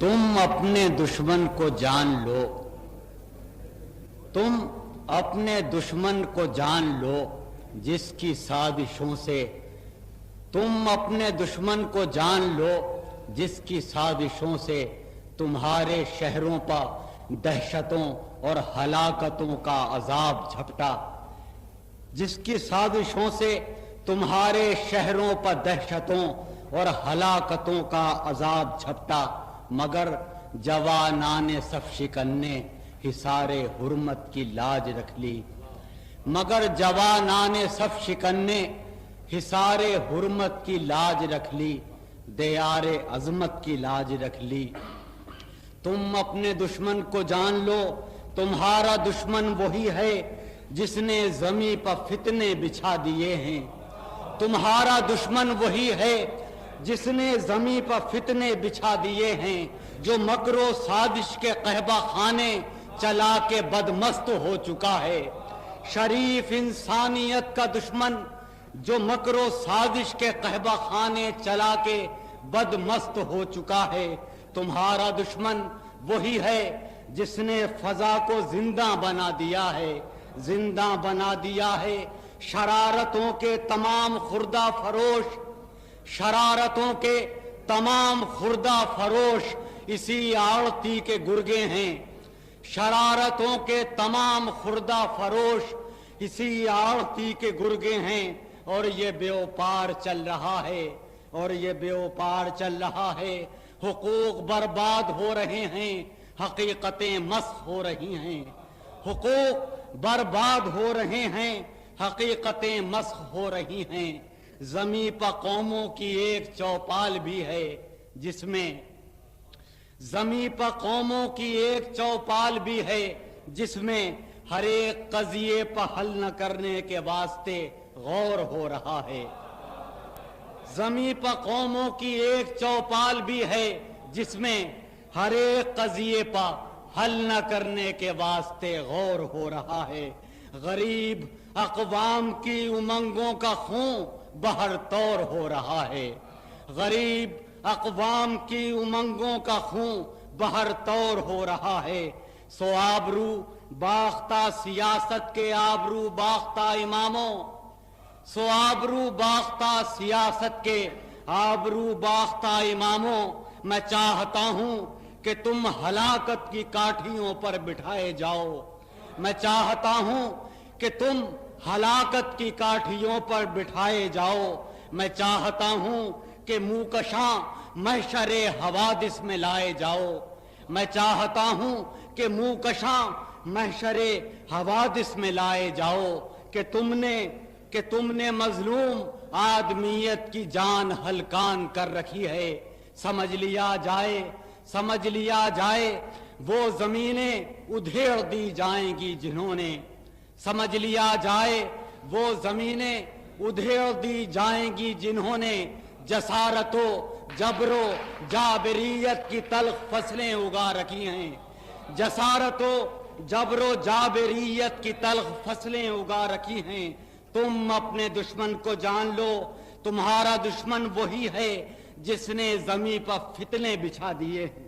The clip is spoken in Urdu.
تم اپنے دشمن کو جان لو، تم اپنے دشمن کو جان لو جس کی سازشوں سے، تم اپنے دشمن کو جان لو جس کی سازشوں سے تمہارے شہروں پر دہشتوں اور ہلاکتوں کا عذاب جھپٹا، جس کی سازشوں سے تمہارے شہروں پر دہشتوں اور ہلاکتوں کا عذاب جھپٹا، مگر جوانان صف شکن نے حصار حرمت کی لاج رکھ لی، مگر جوانان صف شکن نے حصار حرمت کی لاج رکھ لی، دیار عظمت کی لاج رکھ لی۔ تم اپنے دشمن کو جان لو، تمہارا دشمن وہی ہے جس نے زمیں پر فتنے بچھا دیے ہیں، تمہارا دشمن وہی ہے جس نے زمیں پر فتنے بچھا دیے ہیں، جو مکر و سازش کے قہبہ خانے چلا کے بدمست ہو چکا ہے۔ شریف انسانیت کا دشمن جو مکر و سازش کے قہبہ خانے چلا کے بدمست ہو چکا ہے، تمہارا دشمن وہی ہے جس نے فضا کو زندہ بنا دیا ہے، زندہ بنا دیا ہے۔ شرارتوں کے تمام خوردہ فروش، شرارتوں کے تمام خوردہ فروش اسی آڑتی کے گرگے ہیں، شرارتوں کے تمام خوردہ فروش اسی آڑتی کے گرگے ہیں، اور یہ بیوپار چل رہا ہے، اور یہ بیوپار چل رہا ہے۔ حقوق برباد ہو رہے ہیں، حقیقتیں مسخ ہو رہی ہیں، حقوق برباد ہو رہے ہیں، حقیقتیں مسخ ہو رہی ہیں۔ زمیں پر قوموں کی ایک چوپال بھی ہے جس میں، زمیں پر قوموں کی ایک چوپال بھی ہے جس میں ہر ایک قضیے پر حل نہ کرنے کے واسطے غور ہو رہا ہے۔ زمیں پر قوموں کی ایک چوپال بھی ہے جس میں ہر ایک قضیے پر حل نہ کرنے کے واسطے غور ہو رہا ہے۔ غریب اقوام کی امنگوں کا خون بہر طور ہو رہا ہے، غریب اقوام کی امنگوں کا خون بہر طور ہو رہا ہے۔ سو آبرو باختہ سیاست کے آبرو باختہ اماموں، سو آبرو باختہ سیاست کے آبرو باختہ اماموں، میں چاہتا ہوں کہ تم ہلاکت کی کاٹھیوں پر بٹھائے جاؤ، میں چاہتا ہوں کہ تم ہلاکت کی کاٹھیوں پر بٹھائے جاؤ، میں چاہتا ہوں کہ موکشاں محشر حوادث میں لائے جاؤ، میں چاہتا ہوں کہ موکشاں محشر حوادث میں لائے جاؤ، کہ تم نے مظلوم آدمیت کی جان ہلکان کر رکھی ہے۔ سمجھ لیا جائے، سمجھ لیا جائے، وہ زمینیں ادھیڑ دی جائیں گی جنہوں نے، سمجھ لیا جائے وہ زمینیں ادھیڑ دی جائیں گی جنہوں نے جسارت و جبر و جابریت کی تلخ فصلیں اگا رکھی ہیں، جسارت و جبر و جابریت کی تلخ فصلیں اگا رکھی ہیں۔ تم اپنے دشمن کو جان لو، تمہارا دشمن وہی ہے جس نے زمیں پر فتنے بچھا دیے ہیں۔